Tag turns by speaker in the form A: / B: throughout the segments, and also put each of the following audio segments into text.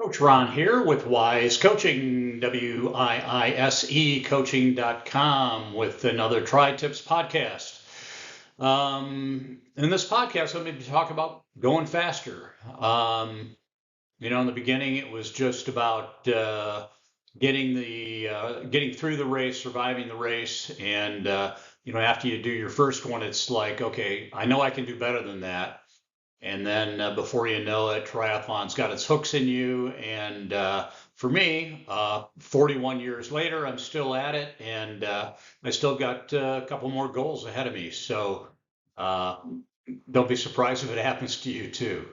A: Coach Ron here with Wise Coaching, WIISE coaching.com with another Tri Tips podcast. In this podcast, I'm going to talk about going faster. In the beginning, it was just about getting through the race, surviving the race, and after you do your first one, it's like, okay, I know I can do better than that. And then before you know it, triathlon's got its hooks in you. And for me, 41 years later, I'm still at it, and I still got a couple more goals ahead of me. So uh, don't be surprised if it happens to you too.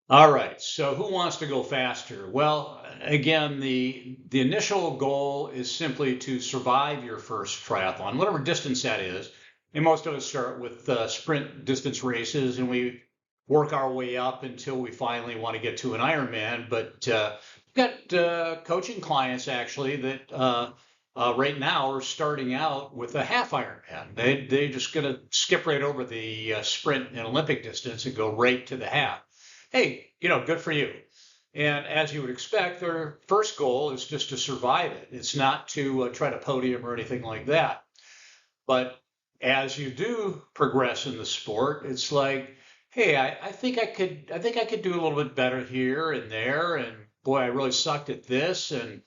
A: All right. So who wants to go faster? Well, again, the initial goal is simply to survive your first triathlon, whatever distance that is. And most of us start with sprint distance races, and we work our way up until we finally want to get to an Ironman. But I've got coaching clients actually that right now are starting out with a half Ironman. They're just going to skip right over the sprint and Olympic distance and go right to the half. Hey, good for you. And as you would expect, their first goal is just to survive it. It's not to try to podium or anything like that. But as you do progress in the sport, it's like, hey, I think I could do a little bit better here and there, and boy, I really sucked at this, and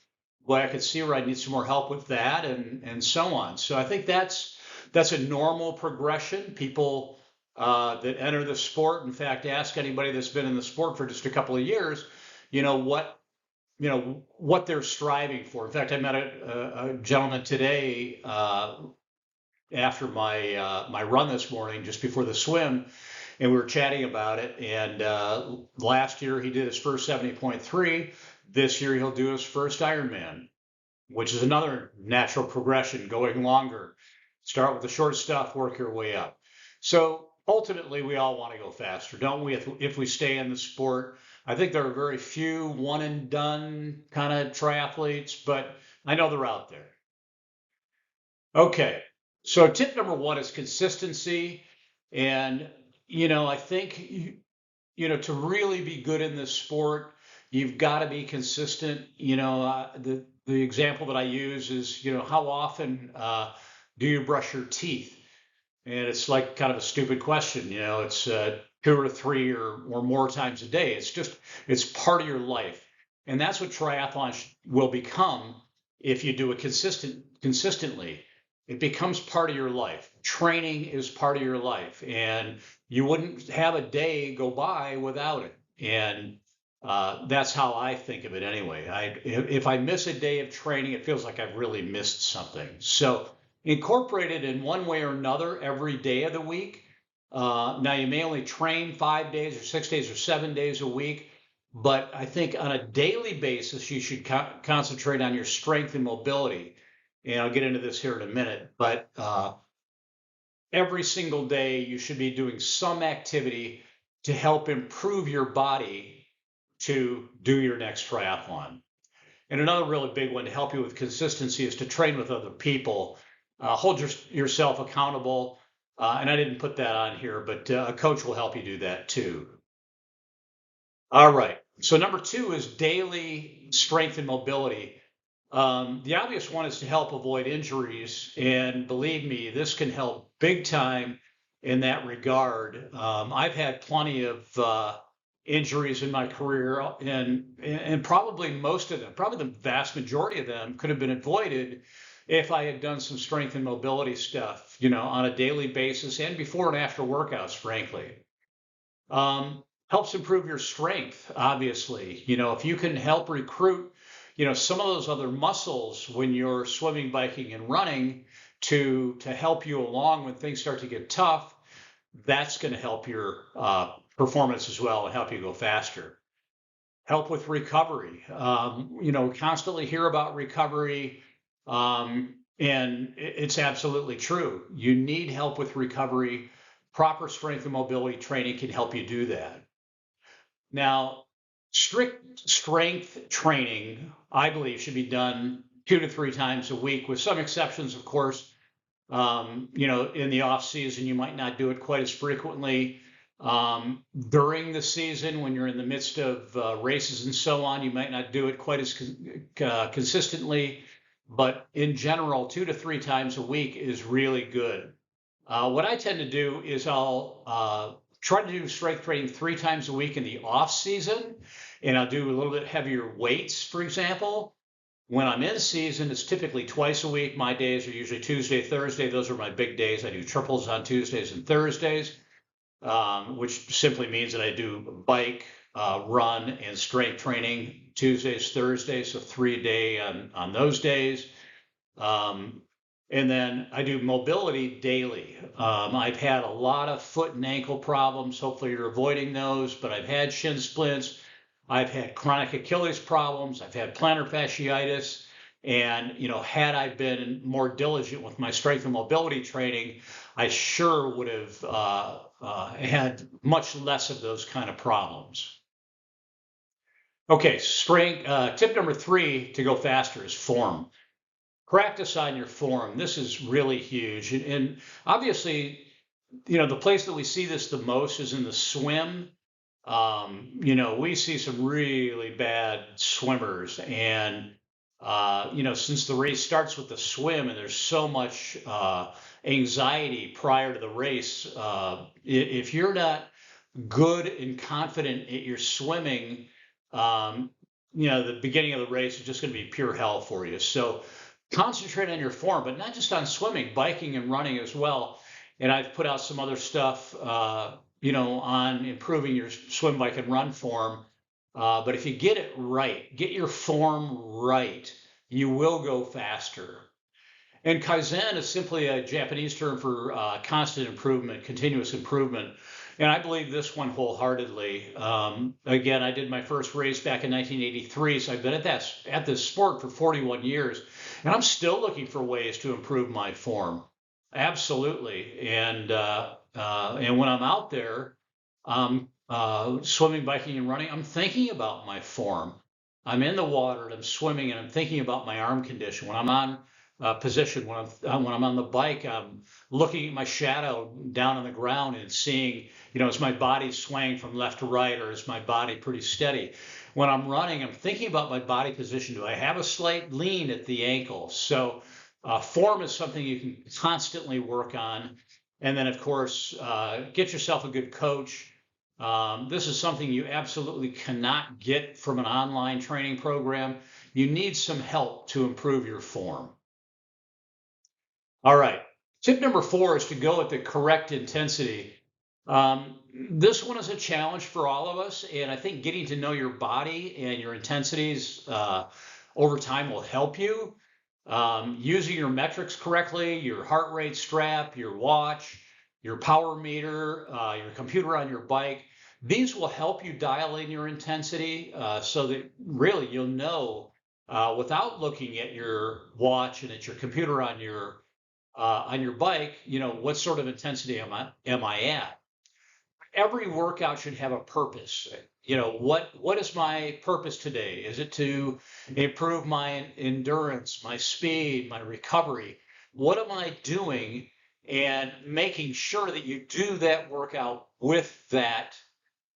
A: boy, I could see where I need some more help with that, and so on. So I think that's a normal progression. People that enter the sport, in fact, ask anybody that's been in the sport for just a couple of years, you know what what they're striving for. In fact, I met a gentleman today after my run this morning, just before the swim, and we were chatting about it. And last year he did his first 70.3. This year he'll do his first Ironman, which is another natural progression, going longer. Start with the short stuff, work your way up. So ultimately, we all want to go faster, don't we? If we stay in the sport, I think there are very few one and done kind of triathletes, but I know they're out there. Okay, so tip number one is consistency. And, I think, to really be good in this sport, you've got to be consistent. The example that I use is, how often do you brush your teeth? And it's like kind of a stupid question. It's two or three or more times a day. It's part of your life. And that's what triathlon will become if you do it consistently. It becomes part of your life. Training is part of your life, and you wouldn't have a day go by without it. And that's how I think of it anyway. If I miss a day of training, it feels like I've really missed something. So incorporate it in one way or another every day of the week. Now, you may only train 5 days or 6 days or 7 days a week, but I think on a daily basis, you should concentrate on your strength and mobility. And I'll get into this here in a minute, but every single day you should be doing some activity to help improve your body to do your next triathlon. And another really big one to help you with consistency is to train with other people. Hold yourself accountable. And I didn't put that on here, but a coach will help you do that too. All right. So number two is daily strength and mobility. The obvious one is to help avoid injuries. And believe me, this can help big time in that regard. I've had plenty of injuries in my career, and probably most of them, probably the vast majority of them, could have been avoided if I had done some strength and mobility stuff, on a daily basis and before and after workouts, frankly. Helps improve your strength, obviously. If you can help recruit, some of those other muscles when you're swimming, biking, and running to help you along when things start to get tough, that's going to help your performance as well and help you go faster. Help with recovery. Constantly hear about recovery, and it's absolutely true. You need help with recovery. Proper strength and mobility training can help you do that. Now, strict strength training, I believe, should be done 2 to 3 times a week, with some exceptions, of course. In the off season, you might not do it quite as frequently. During the season, when you're in the midst of races and so on, you might not do it quite as consistently, but in general, 2 to 3 times a week is really good. What I tend to do is I'll try to do strength training 3 times a week in the off season, and I'll do a little bit heavier weights, for example. When I'm in season, it's typically twice a week. My days are usually Tuesday, Thursday. Those are my big days. I do triples on Tuesdays and Thursdays, which simply means that I do bike, run, and strength training Tuesdays, Thursdays, so 3 a day on those days. And then I do mobility daily. I've had a lot of foot and ankle problems. Hopefully, you're avoiding those, but I've had shin splints. I've had chronic Achilles problems. I've had plantar fasciitis. And, had I been more diligent with my strength and mobility training, I sure would have had much less of those kind of problems. Okay, tip number 3 to go faster is form. Practice on your form. This is really huge. And obviously, the place that we see this the most is in the swim. We see some really bad swimmers, and since the race starts with the swim and there's so much anxiety prior to the race, if you're not good and confident at your swimming, the beginning of the race is just going to be pure hell for you. So concentrate on your form, but not just on swimming, biking and running as well. And I've put out some other stuff, on improving your swim, bike, and run form. But if you get it right, get your form right, you will go faster. And Kaizen is simply a Japanese term for constant improvement, continuous improvement. And I believe this one wholeheartedly. Again, I did my first race back in 1983, so I've been at this sport for 41 years, and I'm still looking for ways to improve my form. Absolutely. And when I'm out there, swimming, biking, and running, I'm thinking about my form. I'm in the water and I'm swimming and I'm thinking about my arm condition. When I'm on position, when I'm on the bike, I'm looking at my shadow down on the ground and seeing, is my body swaying from left to right, or is my body pretty steady? When I'm running, I'm thinking about my body position. Do I have a slight lean at the ankle? So form is something you can constantly work on. And then, of course, get yourself a good coach. This is something you absolutely cannot get from an online training program. You need some help to improve your form. All right. Tip number 4 is to go at the correct intensity. This one is a challenge for all of us, and I think getting to know your body and your intensities over time will help you. Using your metrics correctly, your heart rate strap, your watch, your power meter, your computer on your bike, these will help you dial in your intensity so that really you'll know without looking at your watch and at your computer on your bike, what sort of intensity am I at? Every workout should have a purpose. What is my purpose today? Is it to improve my endurance, my speed, my recovery? What am I doing? And making sure that you do that workout with that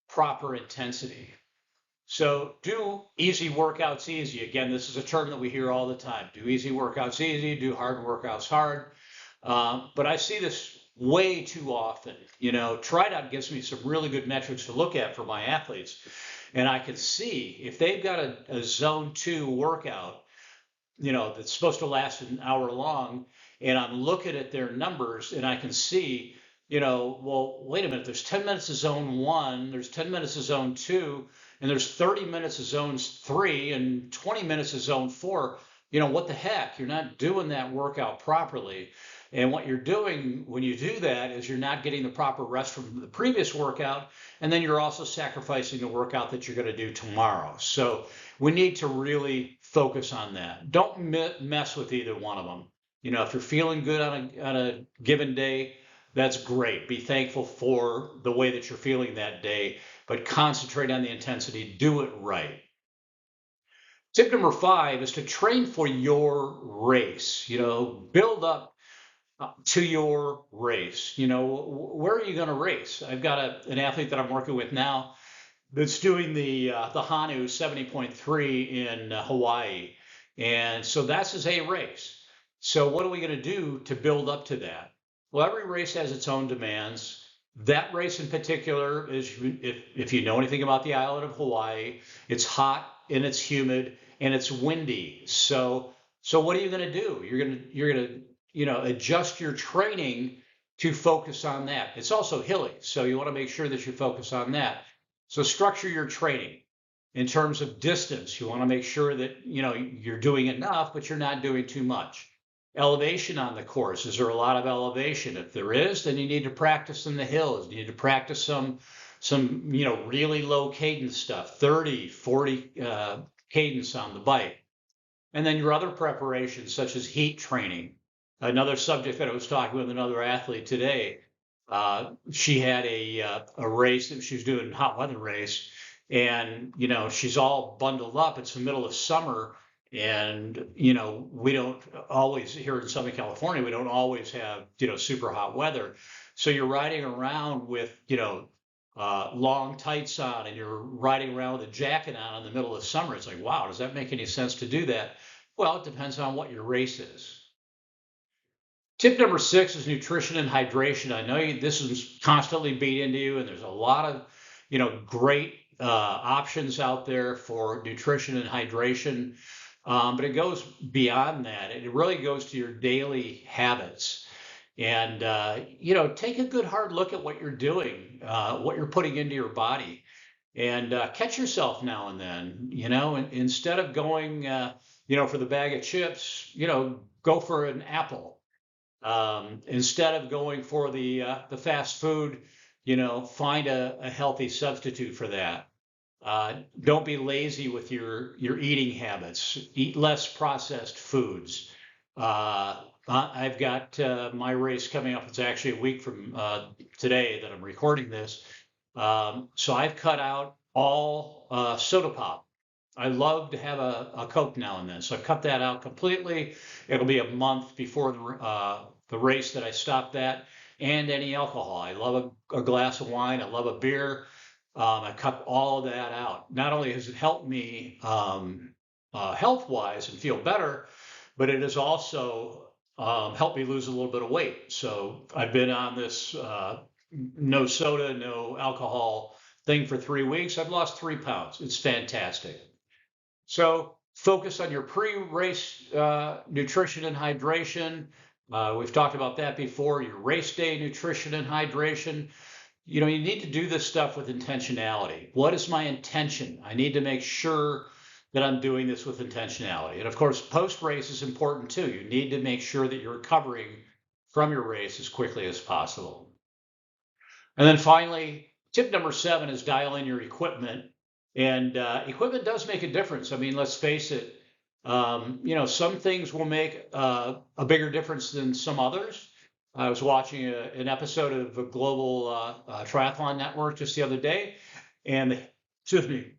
A: proper intensity. So do easy workouts easy. Again, this is a term that we hear all the time. Do easy workouts easy, do hard workouts hard. But I see this way too often. TriAthletic gives me some really good metrics to look at for my athletes. And I can see if they've got a zone 2 workout, that's supposed to last an hour long, and I'm looking at their numbers and I can see, well, wait a minute, there's 10 minutes of zone 1, there's 10 minutes of zone 2, and there's 30 minutes of zones 3 and 20 minutes of zone 4. What the heck? You're not doing that workout properly. And what you're doing when you do that is you're not getting the proper rest from the previous workout, and then you're also sacrificing the workout that you're going to do tomorrow. So we need to really focus on that. Don't mess with either one of them. If you're feeling good on a given day, that's great. Be thankful for the way that you're feeling that day, but concentrate on the intensity. Do it right. Tip number 5 is to train for your race. Build up to your race. Where are you going to race? I've got an athlete that I'm working with now that's doing the Hanu 70.3 in Hawaii, and so that's his A race. So what are we going to do to build up to that? Well, every race has its own demands. That race in particular is, if you know anything about the island of Hawaii, it's hot and it's humid and it's windy. So what are you going to do? You're going to adjust your training to focus on that. It's also hilly, so you want to make sure that you focus on that. So structure your training in terms of distance. You want to make sure that you're doing enough, but you're not doing too much. Elevation on the course. Is there a lot of elevation? If there is, then you need to practice in the hills. You need to practice some really low cadence stuff, 30, 40 cadence on the bike. And then your other preparations, such as heat training. Another subject that I was talking with another athlete today. She had a race that she was doing, a hot weather race, and she's all bundled up. It's the middle of summer, and we don't always here in Southern California. We don't always have super hot weather. So you're riding around with long tights on, and you're riding around with a jacket on in the middle of summer. It's like, wow, does that make any sense to do that? Well, it depends on what your race is. Tip number 6 is nutrition and hydration. I know this is constantly beat into you, and there's a lot of, great options out there for nutrition and hydration, but it goes beyond that. It really goes to your daily habits, and take a good hard look at what you're doing, what you're putting into your body, and catch yourself now and then. Instead of going, for the bag of chips, go for an apple. Instead of going for the fast food, find a healthy substitute for that. Don't be lazy with your eating habits. Eat less processed foods. I've got my race coming up. It's actually a week from today that I'm recording this. So I've cut out all soda pop. I love to have a Coke now and then, so I've cut that out completely. It'll be a month before the race that I stop that, and any alcohol. I love a glass of wine. I love a beer. I cut all of that out. Not only has it helped me health-wise and feel better, but it has also helped me lose a little bit of weight. So I've been on this no soda, no alcohol thing for 3 weeks. I've lost 3 pounds. It's fantastic. So focus on your pre-race nutrition and hydration. We've talked about that before. Your race day nutrition and hydration. You need to do this stuff with intentionality. What is my intention? I need to make sure that I'm doing this with intentionality. And of course, post-race is important too. You need to make sure that you're recovering from your race as quickly as possible. And then finally, tip number 7 is dial in your equipment. And equipment does make a difference. I mean, let's face it. Some things will make a bigger difference than some others. I was watching an episode of a global triathlon network just the other day, and excuse me,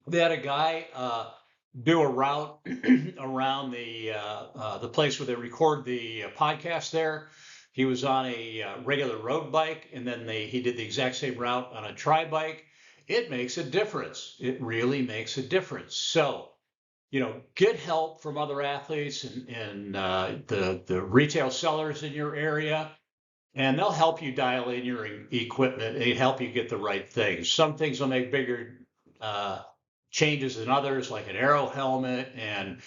A: they had a guy do a route around the place where they record the podcast there. He was on a regular road bike, and then he did the exact same route on a tri bike. It makes a difference. It really makes a difference. So, get help from other athletes and the retail sellers in your area, and they'll help you dial in your equipment and help you get the right things. Some things will make bigger changes than others, like an aero helmet, and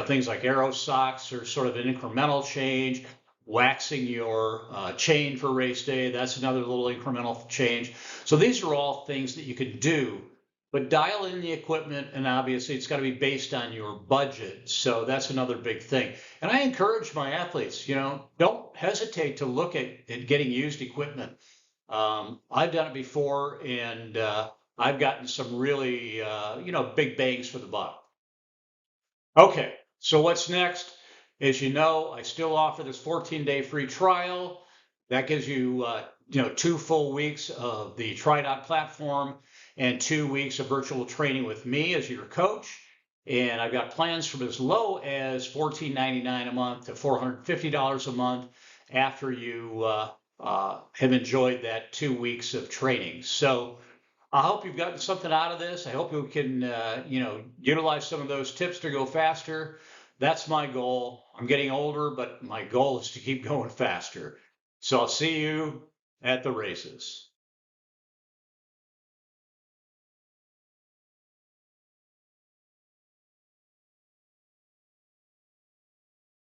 A: things like aero socks are sort of an incremental change. Waxing your chain for race day, that's another little incremental change. So these are all things that you could do, but dial in the equipment, and obviously it's got to be based on your budget. So that's another big thing. And I encourage my athletes, don't hesitate to look at getting used equipment. I've done it before, and I've gotten some really, big bangs for the buck. Okay, so what's next? As you know, I still offer this 14-day free trial. That gives you, 2 full weeks of the TriDot platform and 2 weeks of virtual training with me as your coach. And I've got plans from as low as $14.99 a month to $450 a month. after you have enjoyed that 2 weeks of training. So I hope you've gotten something out of this. I hope you can, utilize some of those tips to go faster. That's my goal. I'm getting older, but my goal is to keep going faster. So I'll see you at the races.